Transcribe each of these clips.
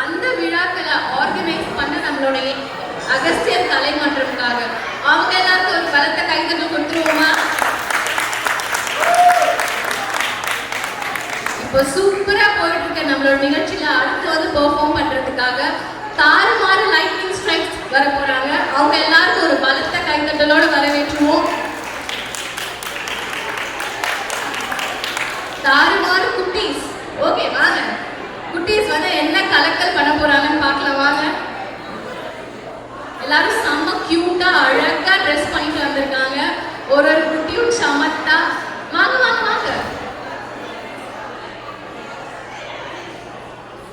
அந்த விழாக்களை ஆர்கனைஸ் பண்ண நம்மளுடைய அகஸ்தியர் கலைமன்றம்காக அவங்க எல்லாருக்கும் ஒரு பலத்த கைதட்டல் கொடுத்துருவோமா? இப்போ சூப்பரா போயிட்டு இருக்க நம்மளோட நிகழ்ச்சியில அடுத்து வந்து பெர்ஃபார்ம் பண்றதுக்காக தாறுமாறு லைட்னிங் ஸ்ட்ரைக்ஸ் வர போறாங்க. அவங்க எல்லாருக்கும் ஒரு பலத்த கைதட்டலோட வரவேற்றுவோம். தாறுமாறு குட்டீஸ். ஓகே வாங்க, குட்டீஸ் வந்து என்ன கலக்கல் பண்ண போறாங்கன்னு பார்க்கலாம் வாங்க. எல்லாரும் செம்ம கியூட்டா அழகா ட்ரெஸ் பண்ணிட்டு வந்திருக்காங்க. ஒரு குட்டியும் சமத்தா. வாங்க வாங்க வாங்க.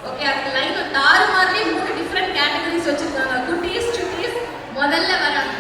ஓகே, அந்த லைன் தாறுமாறுலயே 3 டிஃபரெண்ட் கேட்டகரிஸ் வச்சிருக்காங்க. குட்டீஸ், சுட்டீஸ் முதல்ல வராங்க.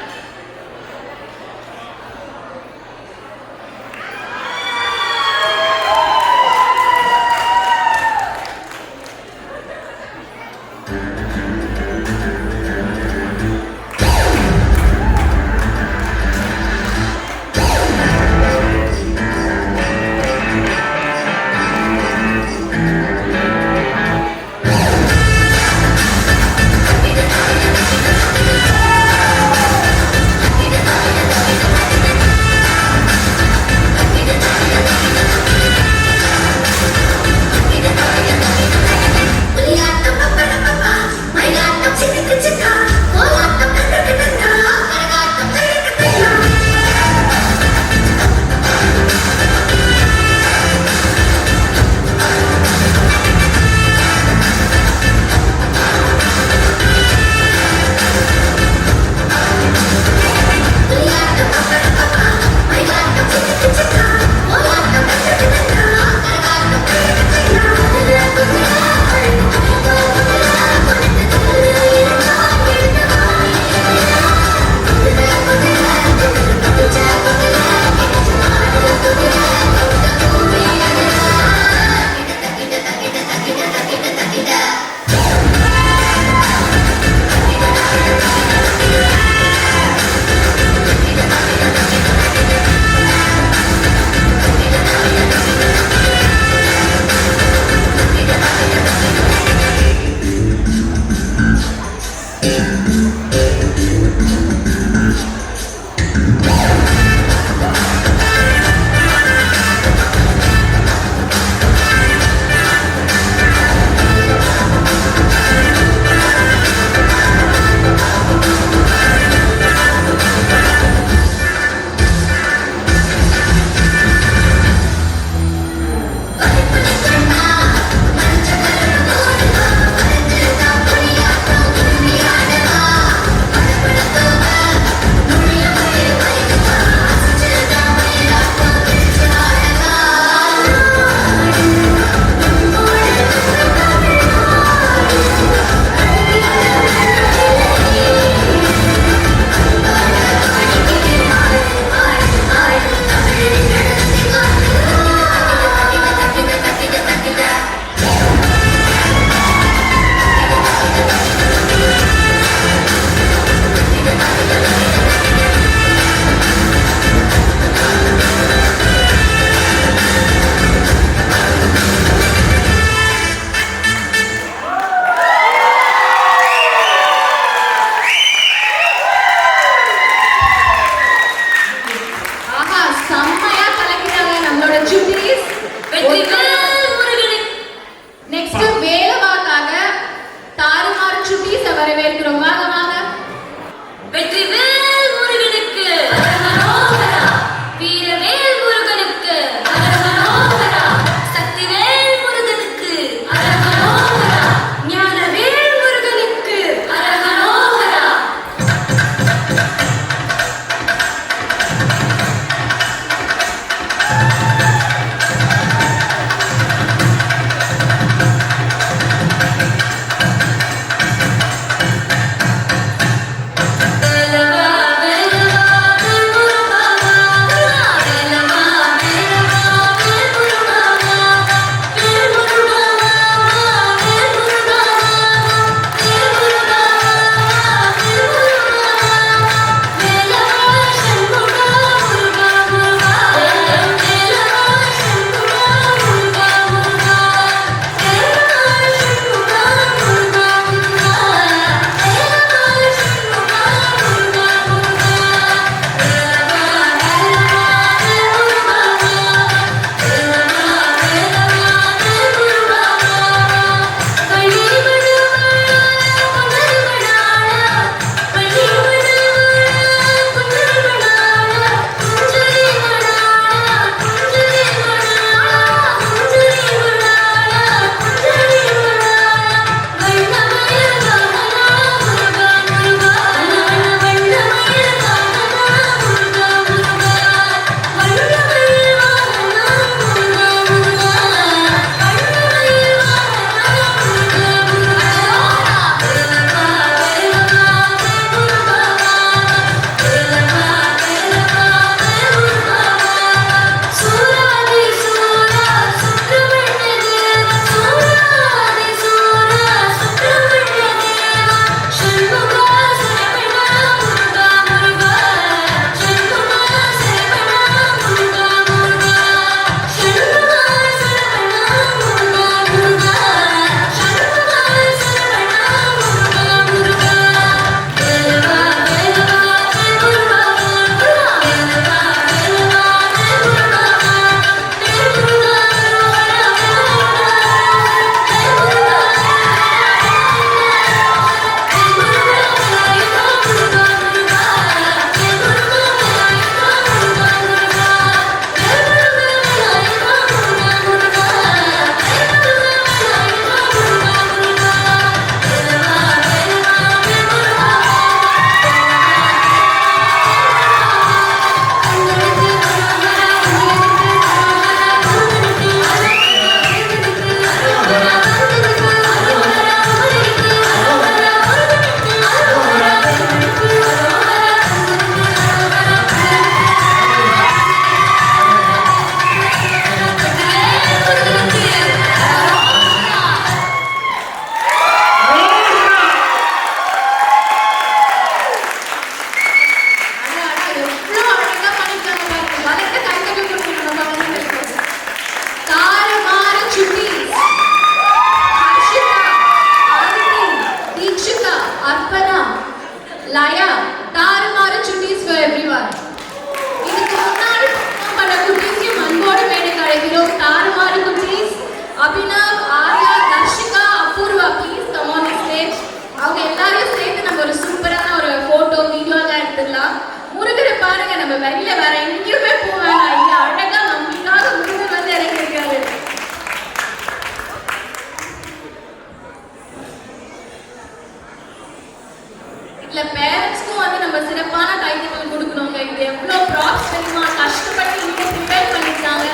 இல்ல பேரண்ட்ஸ்க்கும் வந்து நம்ம சிறப்பான கைதட்டல் கொடுக்கணுங்க. இது எவ்வளவு ப்ராப்ஸ் தெரியுமா, கஷ்டப்பட்டு இங்க ப்ரிப்பேர் பண்ணிருக்காங்க.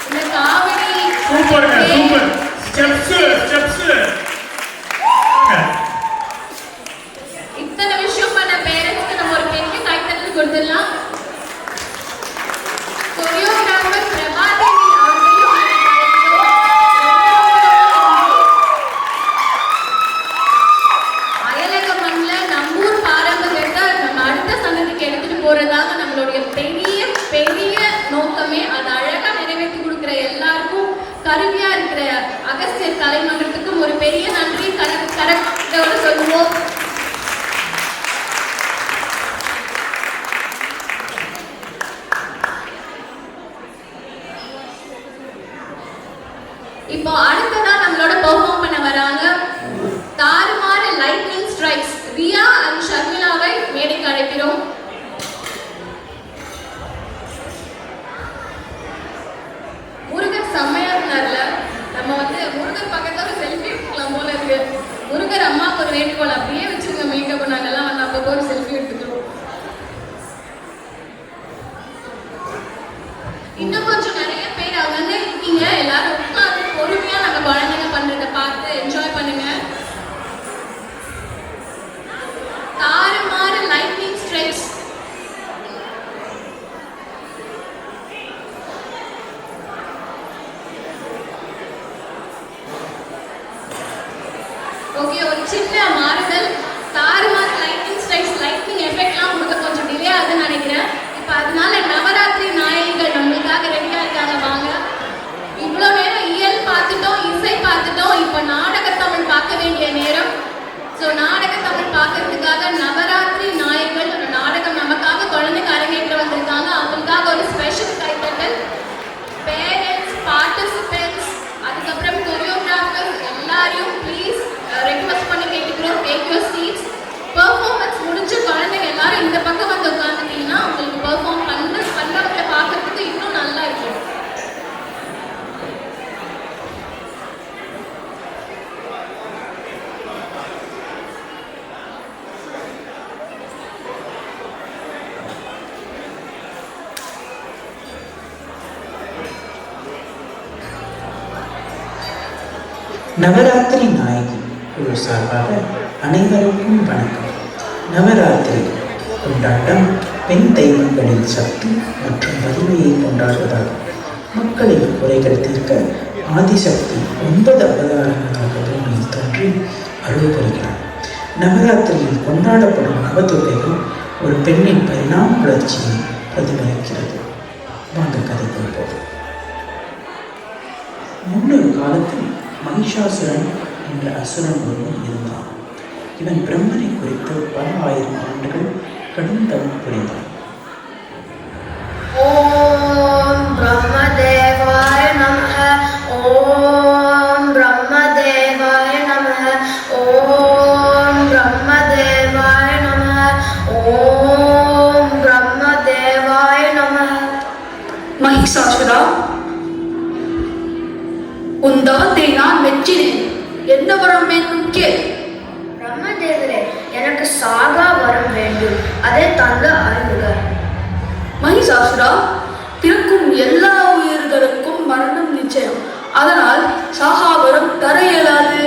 இந்த காமெடி சூப்பர்ங்க, சூப்பர். ஸ்டெப்ஸ் இத்தனை விஷயம் பண்ண பேரண்ட்ஸ்க்கு நம்ம ஒரு பெரிய கைதட்டல் கொடுத்துடலாம். கொரியோகிராஃபர் பிரபாதேவி அயலக மண்ல நம்மூர் பாரம்பரியத்தை நம்ம அடுத்த சங்கத்துக்கு எடுத்துட்டு போறதாங்க நம்மளுடைய பெரிய பெரிய நோக்கமே. அதை அழகா நிறைவேற்றி கொடுக்குற எல்லாருக்கும் கருவியா இருக்கிற அகஸ்தியர் கலைமன்றத்துக்கும் ஒரு பெரிய நன்றி கரத்தோட சொல்லுவோம். இப்போ அடுத்ததா நம்மளோட பெர்ஃபார்ம் பண்ண வராங்க தாறுமாற லைட்னிங் ஸ்ட்ரைக்ஸ் ரியா அண்ட் ஷர்மிளாவை மேடைக்கு அழைக்கிறோம். முருகர் செம்மையா இருந்தார்ல, நம்ம வந்து முருகர் பக்கத்துல ஒரு செல்ஃபி எடுத்துக்கலாம் போல இருக்கு. முருகர் அம்மாவுக்கு ஒரு வேண்டுகோள், அப்படியே வச்சுருங்க மேக்கப், நாங்கெல்லாம் வந்து அப்பப்போ ஒரு செல்ஃபி எடுத்துக்கிறோம். இன்னும் கொஞ்சம் நிறைய பேர் அங்கே இருக்கீங்க, எல்லாரும் உட்காந்து பொறுமையா நம்ம குழந்தைங்க பண்றத பார்த்து என்ஜாய் பண்ணுங்க. தாறுமாற லைட்னிங் ஸ்ட்ரைக்ஸ். ஓகே, ஒரு சின்ன மாறுதல். தாறுமாற லைட்னிங் ஸ்ட்ரைக்ஸ் லைட்னிங் எஃபெக்ட்லாம் உங்களுக்கு கொஞ்சம் டிலே ஆகுதுன்னு நினைக்கிறேன். இப்போ அதனால நவராத்திரி நாயகிகள் நம்மளுக்காக ரெடியா இருக்காங்க. வாங்க. இவ்வளோ நேரம் இயல் பார்த்துட்டோம், இசை பார்த்துட்டோம், இப்போ நாடக தமிழ் பார்க்க வேண்டிய நேரம். ஸோ நாடக தமிழ் பார்க்கறதுக்காக நவராத்திரி நாயகிகள் ஒரு நாடகம் நமக்காக குழந்தைங்க அரங்கேற்ற வந்திருக்காங்க. அவங்களுக்காக ஒரு ஸ்பெஷல் கைத்தட்டல். பேரண்ட்ஸ், பார்ட்டிசிபென்ட்ஸ், அதுக்கப்புறம் கொரியோகிராஃபர்ஸ் எல்லாரையும் ப்ளீஸ் ரெக்வஸ்ட் பண்ணி கேட்டுக்கிறோம், டேக் யுவர் சீட்ஸ். பெர்ஃபார்மன்ஸ் முடிஞ்ச குழந்தைங்க எல்லாரும் இந்த பக்கம் வந்து உட்காந்துட்டீங்கன்னா உங்களுக்கு பெர்ஃபார்ம் பண்ணவங்களை பார்க்கறதுக்கு இன்னும் நல்லா இருக்கும். நவராத்திரி நாயகி குழு சார்பாக அனைவருக்கும் வணக்கம். நவராத்திரி கொண்டாட்டம் பெண் தெய்வங்களின் சக்தி மற்றும் வலிமையை கொண்டாடுவதாகும். மக்களின் குறைகள் தீர்க்க ஆதிசக்தி 9 அவதாரங்களாக பூமியில் தோன்றி அருள் புரிகிறார். நவராத்திரியில் கொண்டாடப்படும் நவதுர்க்கைகள் ஒரு பெண்ணின் பரிணாம வளர்ச்சியை பிரதிபலிக்கிறது. வாங்க கதைக்குள் போவோம். முன்னொரு காலத்தில் மகிஷாசுரன் என்ற அசுரன் ஒருவன் இருந்தான். இவன் பிரம்மனை குறித்து பல 1000 ஆண்டுகள் கடும் தவம் புரிந்தான். ஓம் பிரம்மதேவாய நமஹ, ஓம் பிரம்மதேவாய நமஹ, ஓம் பிரம்மதேவாய நமஹ, ஓம் பிரம்மதேவாய நமஹ. மகிஷாசுரா, உன் தவத்தை நான் மெச்சினேன். என்ன வரம் வேண்டும் கேள். பிரம்மதேவரே, எனக்கு சாகா வரம் வேண்டும், அதை தங்க அருளுக. மகிஷாசுரா, பிறக்கும் எல்லா உயிர்களுக்கும் மரணம் நிச்சயம். அதனால் சாகாவரம் தர இயலாது.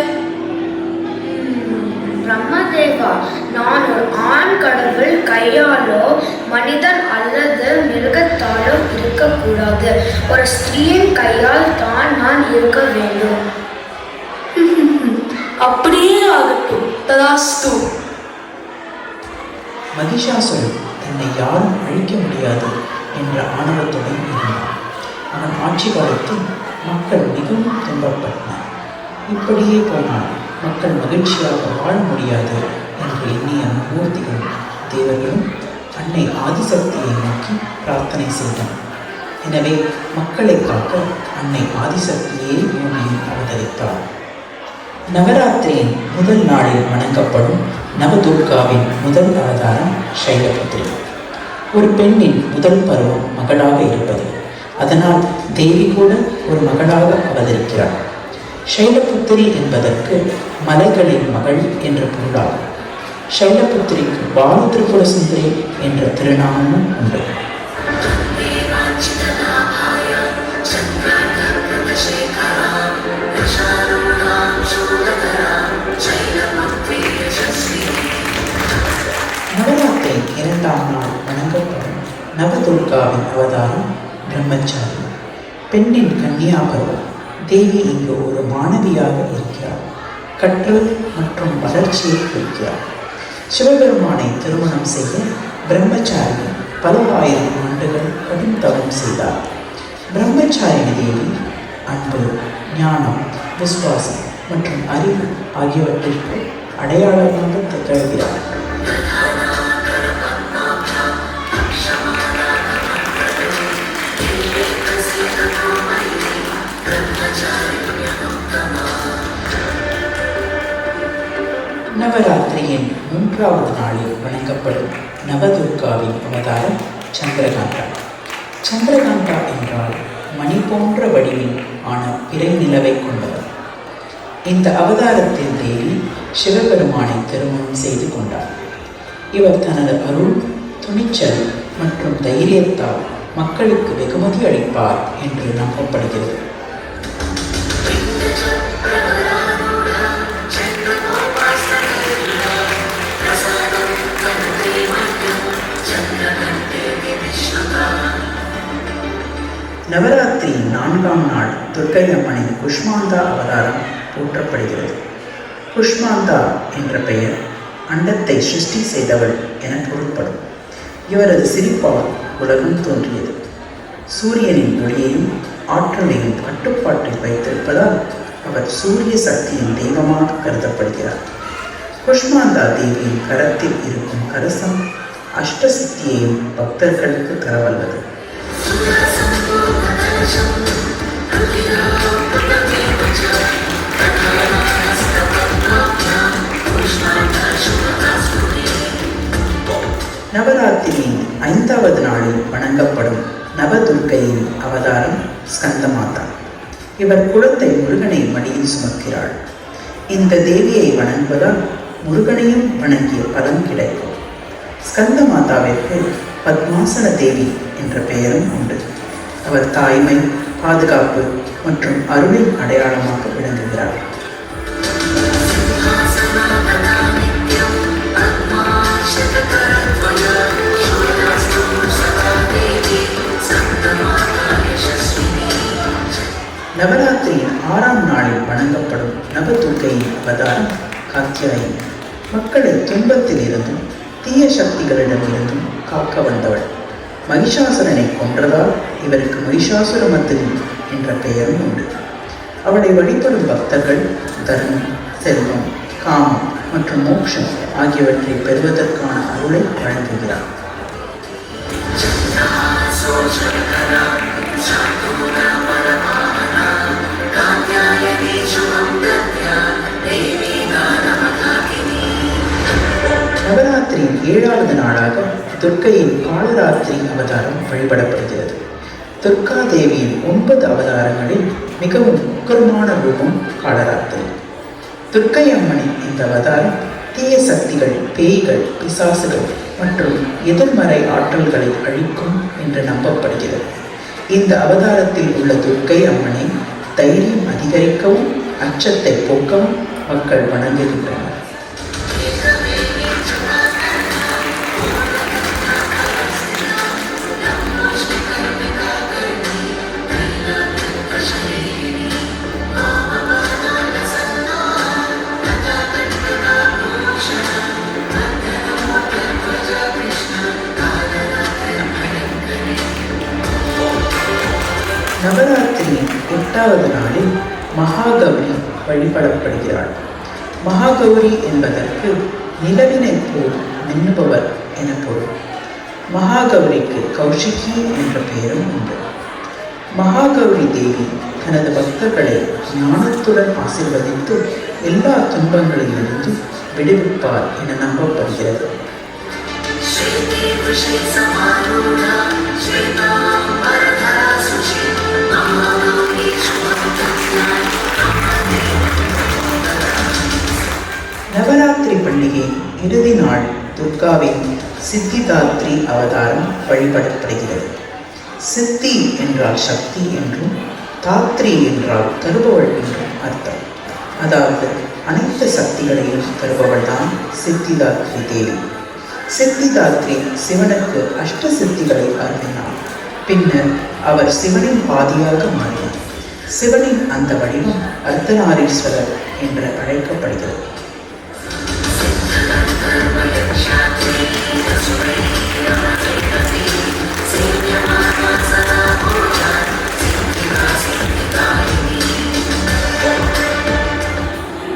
பிரம்மதேவா, நான் ஒரு ஆண் கடவுள் கையாலோ மனிதன் அல்லது மிருகத்தாலோ இருக்கக்கூடாது. ஒரு ஸ்திரீயின் கையால் தான் நான் இருக்க வேண்டும். அப்படியே ஆகட்டும், ததாஸ்து. மகிஷாசுரன் தன்னை யாரும் அழிக்க முடியாது என்ற ஆணவத்துடன் இருந்தான். அவன் ஆட்சி காலத்தில் மக்கள் மிகவும் துன்பப்பட்டனர். இப்படியே போனால் மக்கள் மகிழ்ச்சியாக வாழ முடியாது என்று எண்ணிய மூர்த்திகள் தேவர்களும் அன்னை ஆதிசக்தியை நோக்கி பிரார்த்தனை செய்தனர். எனவே மக்களை காக்க அன்னை ஆதிசக்தியே பூமியில் அவதரித்தார். நவராத்திரியின் முதல் நாளில் வணங்கப்படும் நவதுர்காவின் முதல் அவதாரம் சைலபுத்திரி. ஒரு பெண்ணின் முதல் பருவம் மகளாக இருப்பது. அதனால் தேவி கூட ஒரு மகளாக அவதரிக்கிறார். சைலபுத்திரி என்பதற்கு மலைகளின் மகள் என்று பொருளாகும். சைலபுத்திரிக்கு பால திரிபுர சுந்தரி என்ற திருநாமமும் உண்டு. நவராத்திரி 2ஆம் நாள் வணங்கப்படும் நவதுர்காவின் அவதாரம் பிரம்மச்சாரி. பெண்ணின் கன்னியாபருவம். தேவி இங்கு ஒரு மாணவியாக இருக்கிறார். கற்றல் மற்றும் வளர்ச்சியை குறிக்கிறார். சிவபெருமானை திருமணம் செய்ய பிரம்மச்சாரி பல ஆயிரம் ஆண்டுகள் கடும் தவம் செய்தார். பிரம்மச்சாரிணி தேவி அன்பு, ஞானம், விசுவாசம் மற்றும் அறிவு ஆகியவற்றிற்கு அடையாளமாக திகழ்கிறார். நவராத்திரியின் 3ஆவது நாளில் வணங்கப்படும் நவதுர்காவின் அவதாரம் சந்திரகாந்தா. சந்திரகாந்தா என்றால் மணி போன்ற வடிவில் ஆன பிறை நிலவை கொண்டவர். இந்த அவதாரத்தில் தேவி சிவபெருமானை திருமணம் செய்து கொண்டார். இவர் தனது அருள், துணிச்சல் மற்றும் தைரியத்தால் மக்களுக்கு வெகுமதி அளிப்பார் என்று நம்பப்படுகிறது. நவராத்திரி 4ஆம் நாள் துர்க்கை அம்மனின் குஷ்மாந்தா அவதாரம் போற்றப்படுகிறது. குஷ்மாந்தா என்ற பெயர் அண்டத்தை சிருஷ்டி செய்தவள் என பொருள்படும். இவரது சிரிப்பால் உலகம் தோன்றியது. சூரியனின் ஒளியையும் ஆற்றலையும் கட்டுப்பாட்டில் வைத்திருப்பதால் அவர் சூரிய சக்தியின் தெய்வமாக கருதப்படுகிறார். குஷ்மாந்தா தேவியின் கரத்தில் இருக்கும் கரசம் அஷ்டசக்தியையும் பக்தர்களுக்கு தரவல்லது. நவராத்திரியின் 5ஆவது நாளில் வணங்கப்படும் நவதுர்க்கையின் அவதாரம் ஸ்கந்தமாதா. இவர் குழந்தை முருகனை மடியில் சுமக்கிறாள். இந்த தேவியை வணங்குவதால் முருகனையும் வணங்கிய பலன் கிடைக்கும். ஸ்கந்தமாதாவிற்கு பத்மாசன தேவி என்ற பெயரும் உண்டு. அவர் தாய்மை, பாதுகாப்பு மற்றும் அருளின் அடையாளமாக விளங்குகிறார். நவராத்திரியின் 6ஆம் நாளில் வணங்கப்படும் நவதுர்க்கையின் அவதாரம் காத்தியாயி. மக்களை துன்பத்தில் இருந்தும் தீய சக்திகளிடமிருந்தும் காக்க வந்தவள். மகிஷாசுரனை கொன்றதால் இவருக்கு மகிஷாசுரமர்த்தினி என்ற பெயரும் உண்டு. அவளை வழிபடும் பக்தர்கள் தர்மம், செல்வம், காமம் மற்றும் மோட்சம் ஆகியவற்றை பெறுவதற்கான அருளை வழங்குகிறார். நவராத்திரியின் 7ஆவது நாளாக துர்க்கையின் காலராத்திரி அவதாரம் வழிபடப்படுகிறது. துர்கா தேவியின் 9 அவதாரங்களில் மிகவும் உக்கிரமான ரூபம் காலராத்திரி. துர்க்கை அம்மனின் இந்த அவதாரம் தீய சக்திகள், பேய்கள், பிசாசுகள் மற்றும் எதிர்மறை ஆற்றல்களை அழிக்கும் என்று நம்பப்படுகிறது. இந்த அவதாரத்தில் உள்ள துர்க்கை அம்மனை தைரியம் அதிகரிக்கவும் அச்சத்தை போக்கவும் மக்கள் வணங்குகின்றனர். நவராத்திரியின் 8ஆவது நாளில் மகாகௌரி வழிபடப்படுகிறாள். மகாகௌரி என்பதற்கு நிலவினை போல் மின்னுபவர் என பொருள். மகாகௌரிக்கு கௌஷிகி என்ற பெயரும் உண்டு. மகாகௌரி தேவி தனது பக்தர்களை ஞானத்துடன் ஆசீர்வதித்து எல்லா துன்பங்களிலிருந்தும் விடுவிப்பார் என நம்பப்படுகிறது. நவராத்திரி பண்டிகை இறுதி நாள் துர்காவின் சித்திதாத்ரி அவதாரம் வழிபடப்படுகிறது. சித்தி என்றால் சக்தி என்றும், தாத்ரி என்றால் தருபவள் என்றும் அர்த்தம். அதாவது அனைத்து சக்திகளையும் தருபவள் தான் சித்திதாத்ரி தேவி. சித்திதாத்ரி சிவனுக்கு அஷ்ட சித்திகளை அருளினார். பின்னர் அவர் சிவனின் பாதியாக மாறினார். சிவனின் அந்த வடிவம் அர்த்தநாரீஸ்வரர் என்று அழைக்கப்படுகிறது.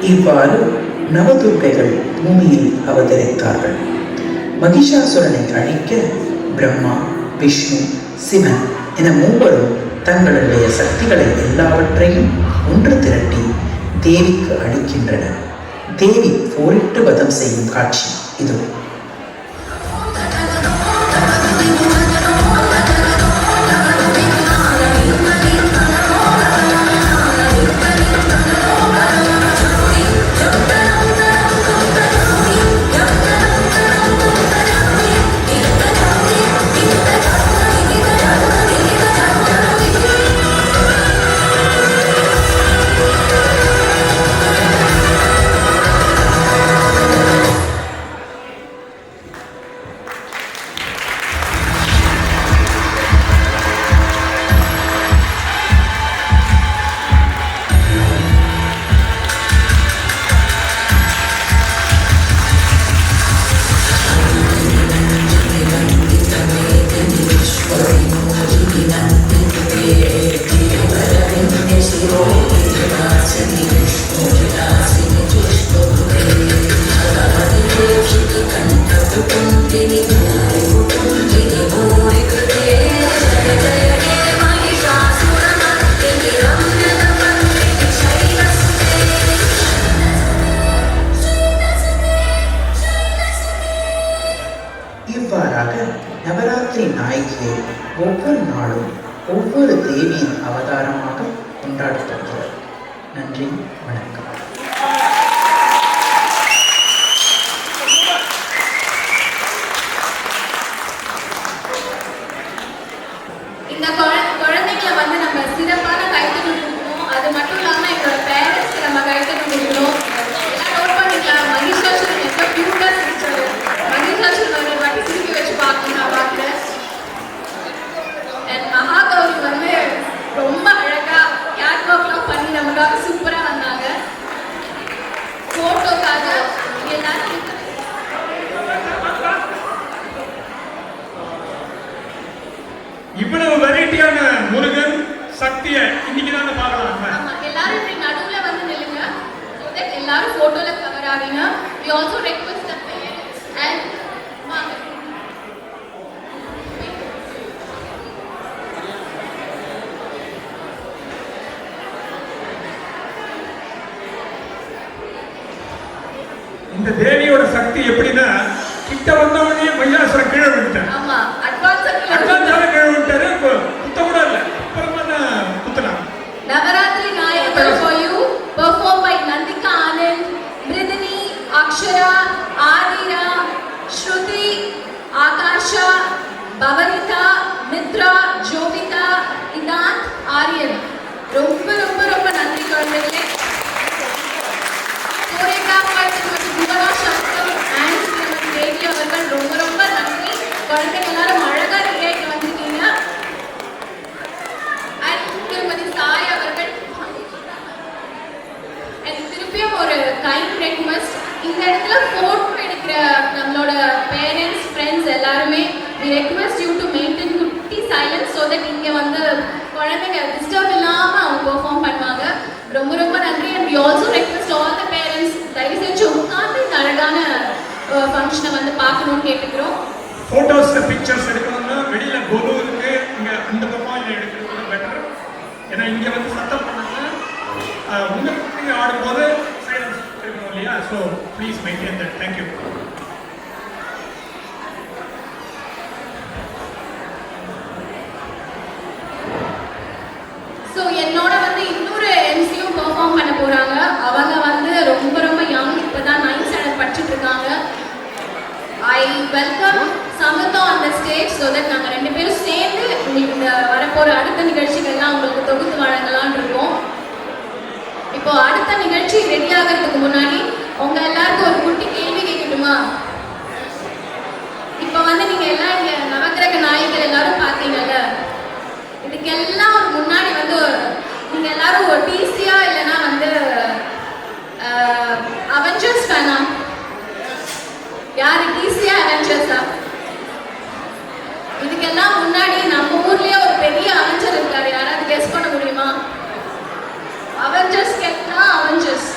இவ்வாறு நவதுர்க்கைகள் பூமியில் அவதரித்தார்கள். மகிஷாசுரனை அழிக்க பிரம்மா, விஷ்ணு, சிவன் என மூவரும் தங்களுடைய சக்திகளை எல்லாவற்றையும் ஒன்று திரட்டி தேவிக்கு அளிக்கின்றனர். தேவி போரிட்டு வதம் செய்யும் காட்சி இது. இவ்வாறாக நவராத்திரி நாயகியை ஒவ்வொரு நாளும் ஒவ்வொரு தேவியின் அவதாரமாக கொண்டாடப்படுகிறது. நன்றி, வணக்கம். இந்த குழந்தைங்களை வந்து நம்ம சிறப்பான கைத்தட்டல் கொடுக்கணும். அது மட்டும் இல்லாமல் எங்களோட பேரண்ட்ஸ்க்கு நம்ம கைத்தட்டல் கொடுக்கணும். எல்லாம் நோட் பண்ணிக்கலாம். மகிஷாசுரன் எவ்வளோ க்யூட்டாக சிரிச்சாரு. மகிஷாசுரன் ஒரு வாட்டி திருப்பி வச்சு பார்க்கணும். நான் பார்க்குறேன். அண்ட் மகாகௌரி வந்து ரொம்ப அழகா கேட் ஒர்க்லாம் பண்ணி நமக்காக சூப்பராக வந்தாங்க. ஃபோட்டோக்காக எல்லாரும் இவ்வளவு வெரைட்டியான முருகன் சக்தியை இன்னைக்கு தாங்க பார்க்கலாம். ஆமா, எல்லாரும் இப்படி நடுவுல வந்து நில்லுங்க. so that எல்லாரும் போட்டோல கவர் ஆவீங்க. we also request the parents and வாங்க. இந்த தேவியோட சக்தி எப்படின்னா, கிட்ட வந்தவனே மகிஷாசுரன் கீழே விட்டார். ஆமா, அட்வான்ஸா கீழே விட்டாரு. குத்த கூட இல்ல, அப்புறமா தான் குத்தலாம். நவராத்திரி நாயகர் for you performed by Nandika Anand, Mridini, Akshara, Adira, Shruti, Akasha, Bhavanita, Mitra, Jovita, Idant, Aryan. ரொம்ப ரொம்ப ரொம்ப நன்றி குழந்தைகளே. புவனா சங்கர் அண்ட் ஸ்ரீமதி தேவி அவர்கள் ரொம்ப ரொம்ப நன்றி. குழந்தைங்க எல்லாரும் அழகா ரெடியாயிட்டு வந்திருக்கீங்க. அண்ட் திருமதி சாய் அவர்கள் திருப்பியும் ஒரு கைண்ட் ரெக்வெஸ்ட். இந்த இடத்துல போட்டோ எடுக்கிற நம்மளோட பேரண்ட்ஸ், ஃப்ரெண்ட்ஸ் எல்லாருமே we request you to maintain குட்டி சைலன்ஸ் so that இங்க வந்து குழந்தைங்க டிஸ்டர்ப் இல்லாம அவங்க பெர்ஃபார்ம் பண்ணுவாங்க. ரொம்ப ரொம்ப நன்றி. and we also request all the parents தயவு செஞ்சு உட்கார்ந்து இந்த அழகான ஃபங்க்ஷனை வந்து பார்க்கணும்னு கேட்டுக்கிறோம். போட்டோஸ் பிக்சர்ஸ் எடுக்கணும்னா வெளியில கோலு இருக்கு, இங்க அந்த பக்கம் இல்லை எடுக்கிறது பெட்டர். ஏன்னா இங்க வந்து சத்தம் பண்ணாங்க உங்க குழந்தைங்க ஆடும்போது சைலன்ஸ் இருக்கணும் இல்லையா? So please maintain that. Thank you. So என்னோட வந்து இன்னொரு எம்சியும் பெர்ஃபார்ம் பண்ண போறாங்க. அவங்க வந்து ரொம்ப ரொம்ப யங், இப்போதான் 9th ஸ்டாண்டர்ட் படிச்சுட்டு இருக்காங்க. ஸோ தட் நாங்கள் 2 பேரும் சேர்ந்து உங்களுக்கு இந்த வரப்போகிற அடுத்த நிகழ்ச்சிகள்லாம் உங்களுக்கு தொகுத்து வழங்கலான் இருக்கோம். இப்போ அடுத்த நிகழ்ச்சி ரெடி ஆகிறதுக்கு முன்னாடி உங்க எல்லாருக்கும் ஒரு குட்டி கேள்வி கேட்கட்டுமா? இப்போ வந்து நீங்க எல்லாம் இங்க நவக்கிரக நாயகர் எல்லாரும் பார்த்தீங்கல்ல, இதுக்கெல்லாம் ஒரு முன்னாடி வந்து நீங்க எல்லாரும் ஒரு டிசியா இல்லைன்னா வந்து அவெஞ்சர்ஸ் ஃபேனா? யாரு டிசியா அவெஞ்சர்ஸா? இதுக்கெல்லாம் முன்னாடி நம்ம ஊர்லயே ஒரு பெரிய அவெஞ்சர் இருக்காரு, யாராவது கெஸ் பண்ண முடியுமா? அவெஞ்சர்ஸ் கேட்டா அவெஞ்சர்ஸ்,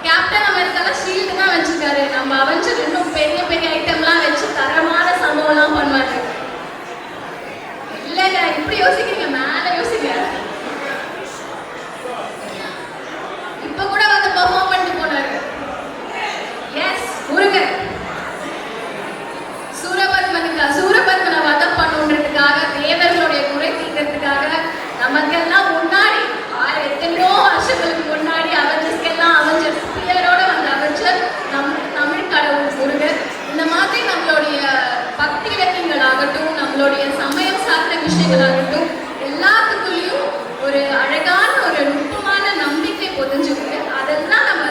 கேப்டன் அமெரிக்கால ஷீல்டு தான் வச்சிருக்காரு. நம்ம அவெஞ்சர் இன்னும் பெரிய பெரிய ஐட்டம்லாம் வச்சு தரமான சம்பவம்லாம் பண்ணுவாரு. இல்லைங்க, இப்படி யோசிக்கிறீங்க, மேல யோசிங்க. இப்ப கூட வந்து பெர்ஃபார்ம் பண்ணிட்டு போனாரு. எஸ், முருகன். சூரபத்மனை வதம் பண்ணுன்றதுக்காக, தேவர்களுடைய குறை தீர்க்கிறதுக்காக நமக்கெல்லாம் முன்னாடி எத்தனையோ வருஷங்களுக்கு முன்னாடி அவெஞ்சர்ஸ்க்கெல்லாம் அவெஞ்சர் பியரோட வந்த அவெஞ்சர் தமிழ் கடவுள் முருகன். இந்த மாதிரி நம்மளுடைய பக்தி இலக்கியங்கள் ஆகட்டும், நம்மளுடைய சமயம் சார்ந்த விஷயங்களாகட்டும், எல்லாத்துக்குள்ளேயும் ஒரு அழகான ஒரு நுட்பமான நம்பிக்கை பொதிஞ்சுருக்கு. அதெல்லாம் நம்ம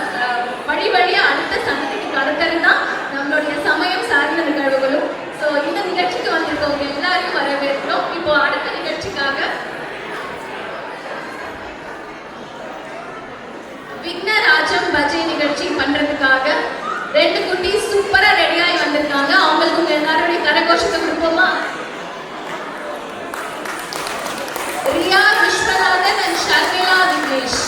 வழி வழியா அடுத்த சந்ததிக்கு கடத்தல் தான் நம்மளுடைய சமயம் சார்ந்த நிகழ்வுகளும். ஸோ இந்த நிகழ்ச்சிக்கு வந்திருக்கவங்க எல்லாரையும் வரவேற்கிறோம். இப்போ அடுத்த நிகழ்ச்சிக்காக விக்னராஜம் பஜை நிகழ்ச்சி பண்றதுக்காக 2 குட்டி சூப்பரா ரெடியாகி வந்திருக்காங்க. அவங்களுக்கு உங்க எல்லாருடைய கரகோஷத்தை கொடுப்போமா? ரியா விஸ்வநாதன் அண்ட் ஷர்மிளா விக்னேஷ்.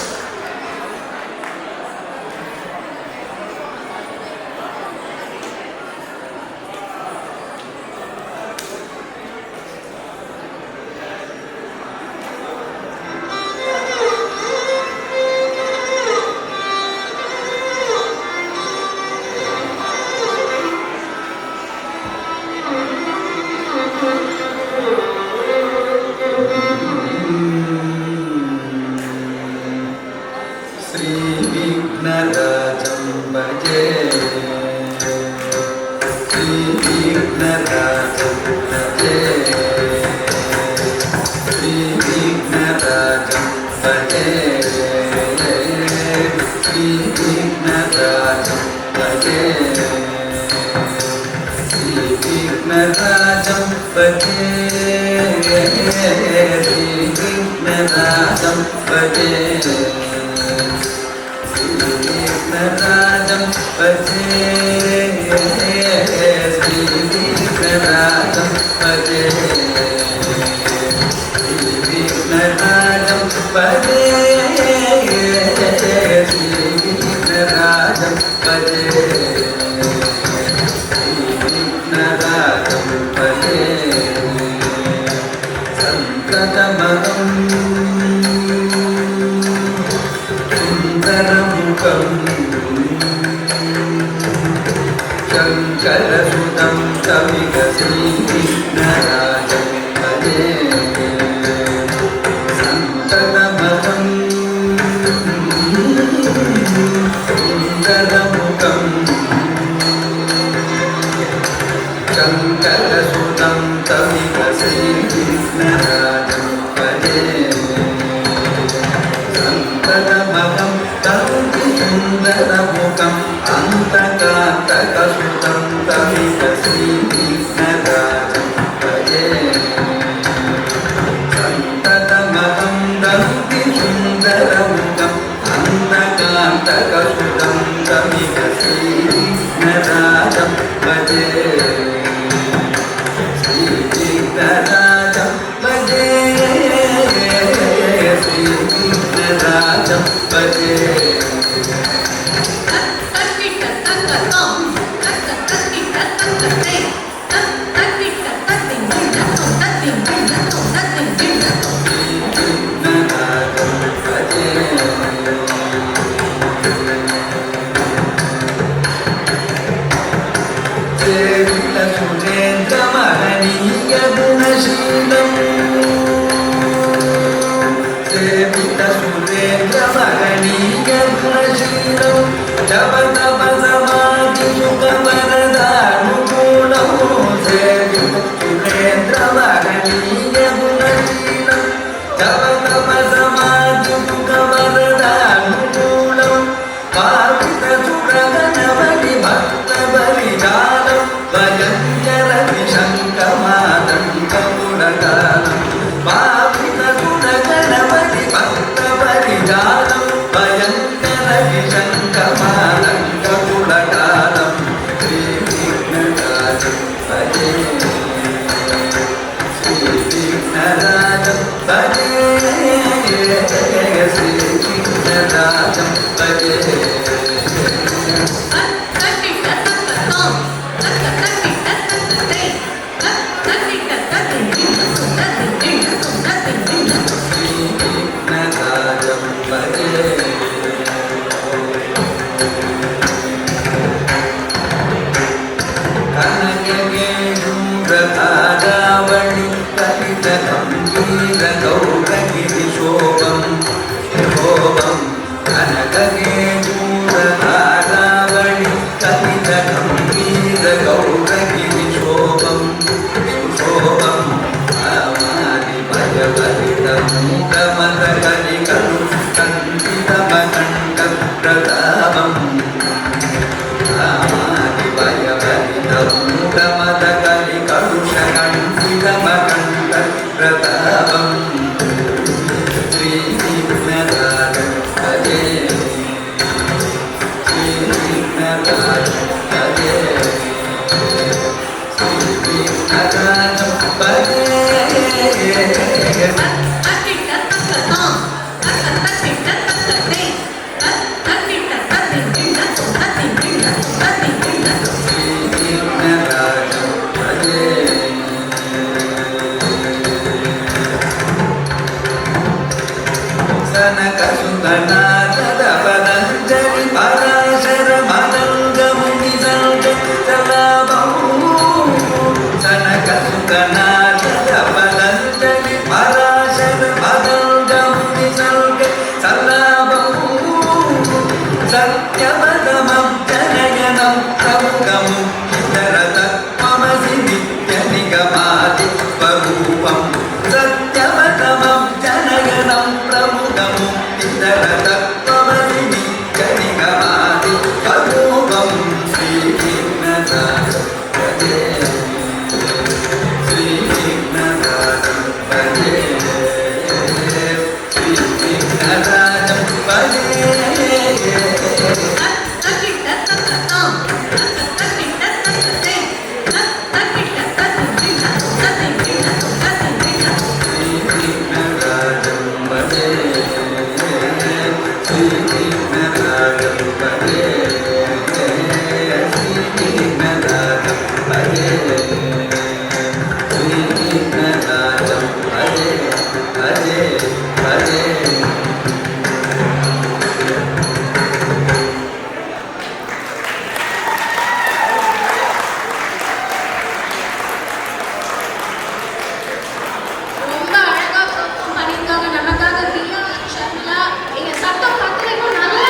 ரொம்ப அழகா பெர்ஃபார்ம் பண்ணிருக்காங்க நமக்காக ரியா ஷர்மிளா. எங்க சத்தம் பத்தலைக்கும் நல்லா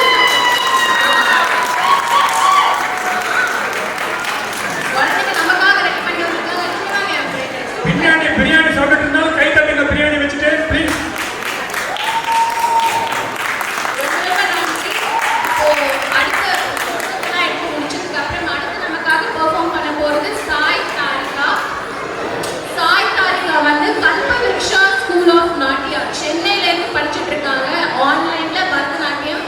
குழந்தைங்க நமக்காக ரெடி பண்ணி வந்திருக்காங்க. நிச்சயமாக என் friend. பிரியாணி பிரியாணி சாப்பிட்டு இருந்தாலும் கை தட்டுங்க, பிரியாணி வச்சுட்டு ப்ளீஸ். ரொம்ப நன்றி. இப்போ அடுத்த எல்லாம் எடுத்து முடிச்சதுக்கு அப்புறம் அடுத்து நமக்காக பெர்ஃபார்ம் பண்ண போறது சாய் தாரிகா. சாய் தாரிகா வந்து கல்பவிருக்ஷா ஸ்கூல் ஆஃப் நாட்டியா சென்னையில இருந்து படிச்சுட்டு இருக்காங்க. ஆன்லைன்ல பரதநாட்டியம்.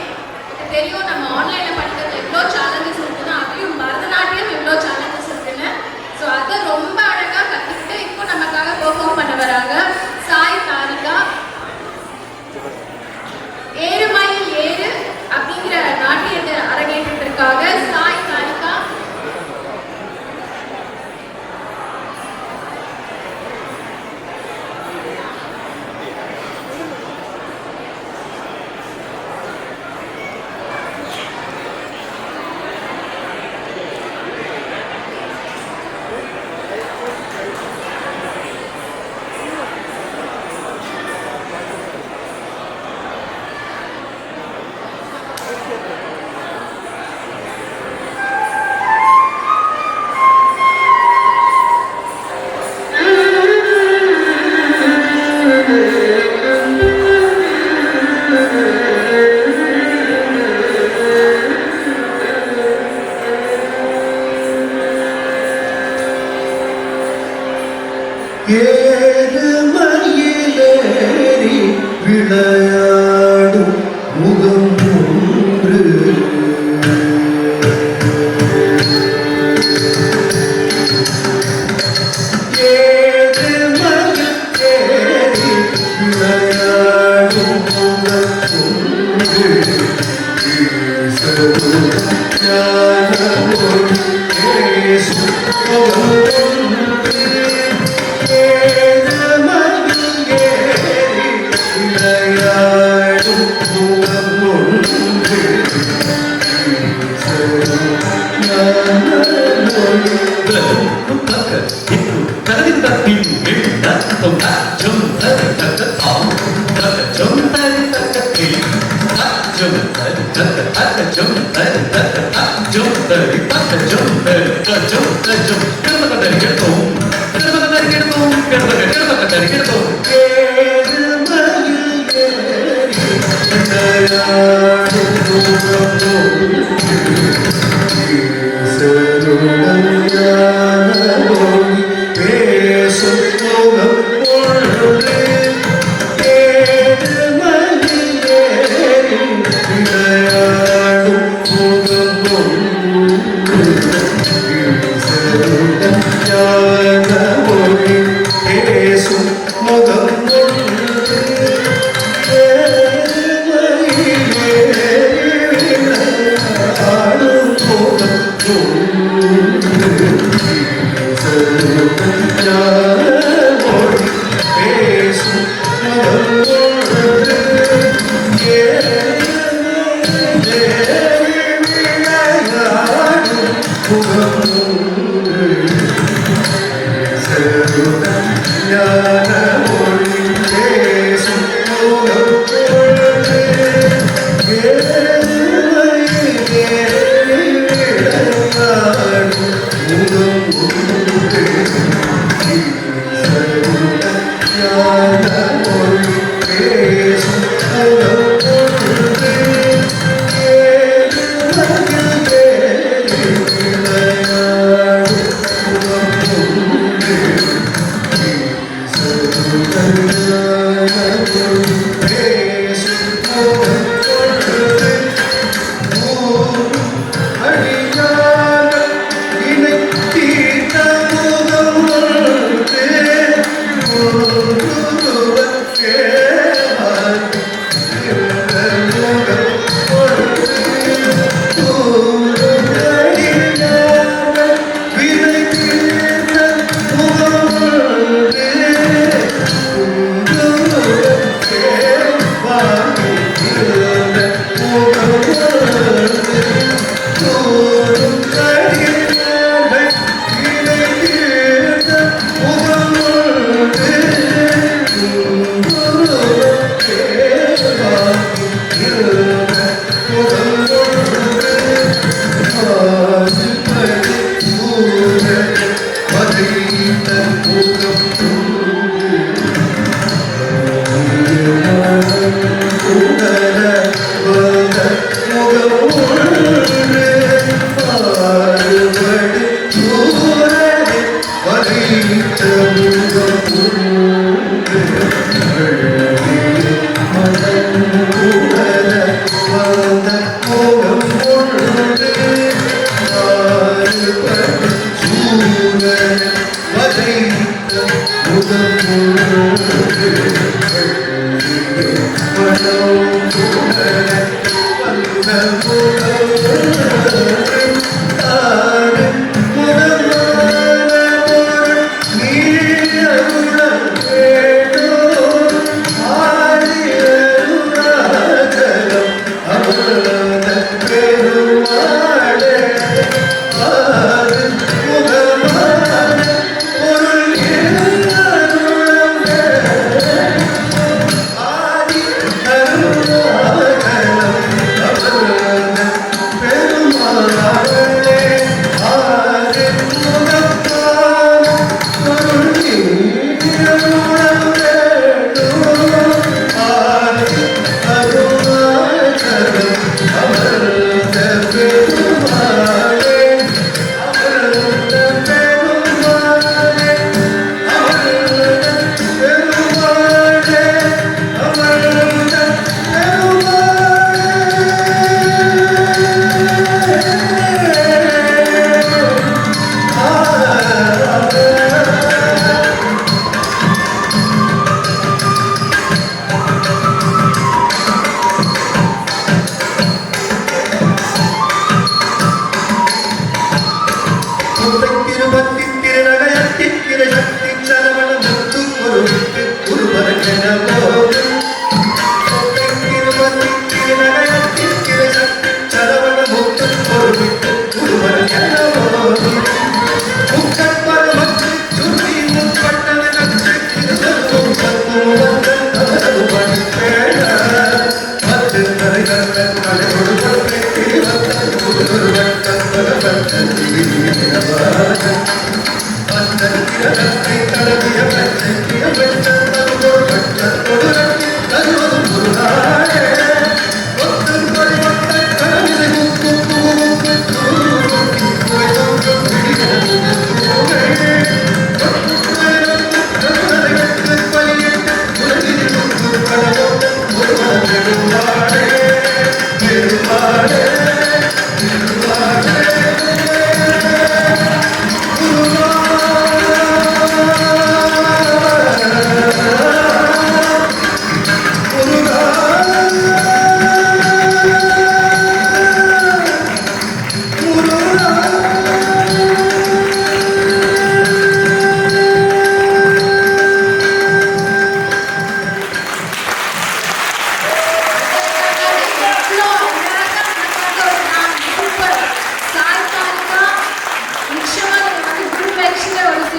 எனக்கு தெரியும் நம்ம ஆன்லைன்ல படிக்கிறது எவ்வளோ சேலஞ்சஸ் இருக்குன்னு, அதுலயும் பரதநாட்டியம் எவ்வளோ சேலஞ்சஸ் இருக்குன்னு. ஸோ அதை ரொம்ப அழகா கற்றுக்கிட்டு இப்போ நமக்காக பெர்ஃபார்ம் பண்ண வராங்க சாய் தாரிகா. ஏறுமயில் ஏறு அப்படிங்கிற நாட்டியத்தை அரங்கேற்றிட்டு இருக்காங்க சாய் தாரிகா. ஏறுமயிலேறி விளையாடும் முகம் ஒன்று ஏறுமயிலேறி விளையாடும் முகம் ஒன்று ஞானமொழி பேசும் முகம் Thank you.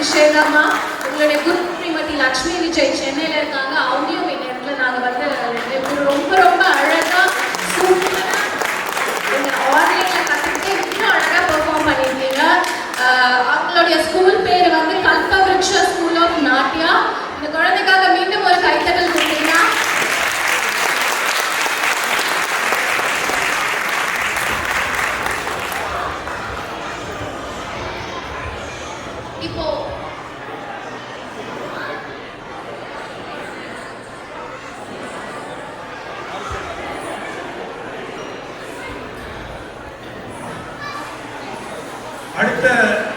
ஸ்ரீலம்மா உங்களுடைய குரு ஸ்ரீமதி லக்ஷ்மி விஜய் சென்னையில இருக்காங்க. அவங்களையும் இந்த இடத்துல நாங்க வந்து ரொம்ப ரொம்ப அழகா சூப்பரா ஆன்லைன்ல கத்துக்கிட்டு இன்னும் அழகா பெர்ஃபார்ம் பண்ணியிருக்கீங்க. அவங்களுடைய ஸ்கூல் பேர் வந்து கல்பவருஷ ஸ்கூல் ஆஃப் நாட்டியா. இந்த குழந்தைக்காக மீண்டும் ஒரு கைத்தட்டல் கொடுத்தீங்கன்னா இப்போ அடுத்த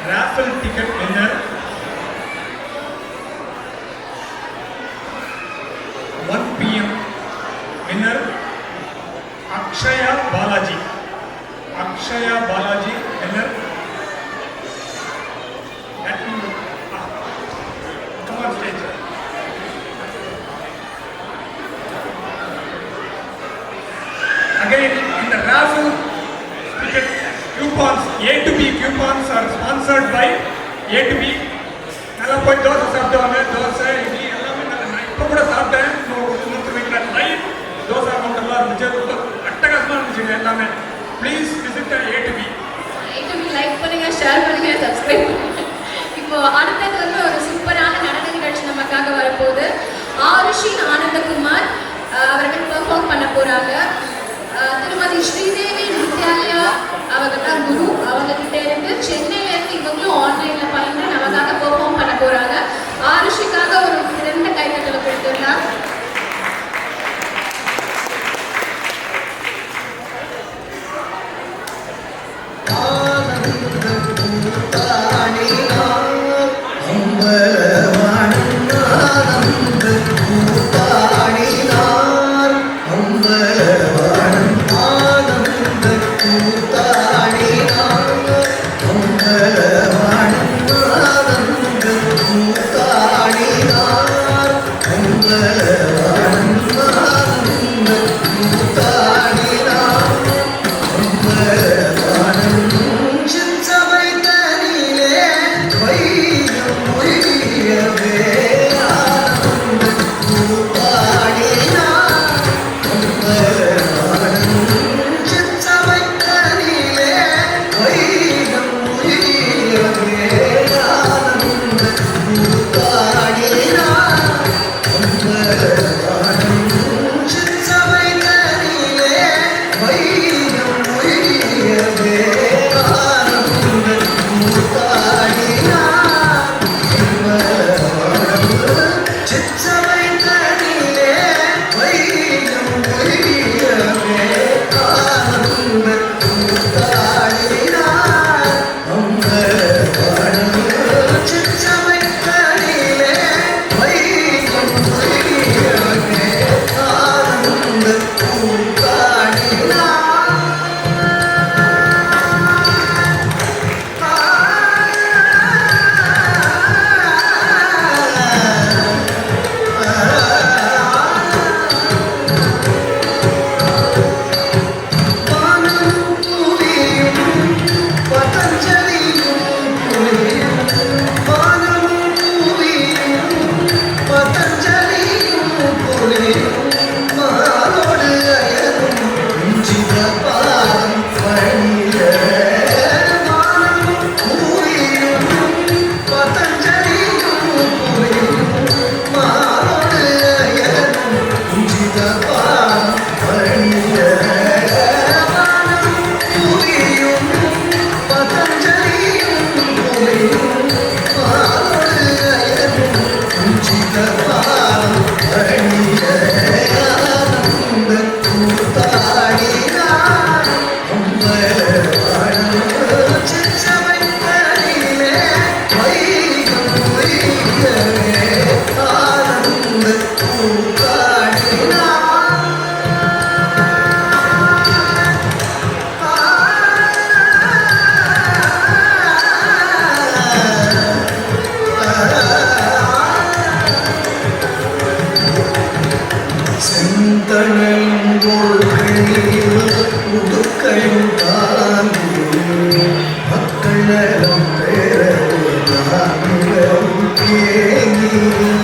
raffle ticket winner 1 PM winner Akshaya Balaji. Akshaya Balaji winner. Come on stage. Again, in the raffle ticket coupons, A to B coupons are sponsored by A to B. நல்லா போய் தோசை சாப்பிடுவாங்க. தோசை இட்லி எல்லாமே நான் இப்போ கூட சாப்பிட்டேன். இன்னொரு வீட்டில் லைவ் தோசை கவுண்டர்லாம் இருந்துச்சு. ரொம்ப அட்டகாசமாக இருந்துச்சுங்க எல்லாமே. Please visit A to B. Like பண்ணுங்க, ஷேர் பண்ணுங்க, சப்ஸ்கிரைப் பண்ணுங்க. இப்போ அடுத்தது வந்து ஒரு சூப்பரான நடன நிகழ்ச்சி நமக்காக வரப்போகுது. ஆருஷி ஆனந்தகுமார் அவர்கள் பெர்ஃபார்ம் பண்ண போறாங்க. திருமதி ஸ்ரீதேவி வித்யாலயா அவங்க தான் குரு. அவங்க கிட்ட இருந்து சென்னையில இருந்து இவங்களும் ஆன்லைன்ல பயின்று நமக்காக பெர்ஃபார்ம் பண்ண போறாங்க. ஆருஷிக்காக ஒரு சிறந்த கைத்தட்டலை கொடுத்துருந்தாங்க. நலம் பெற நான் ஏங்கி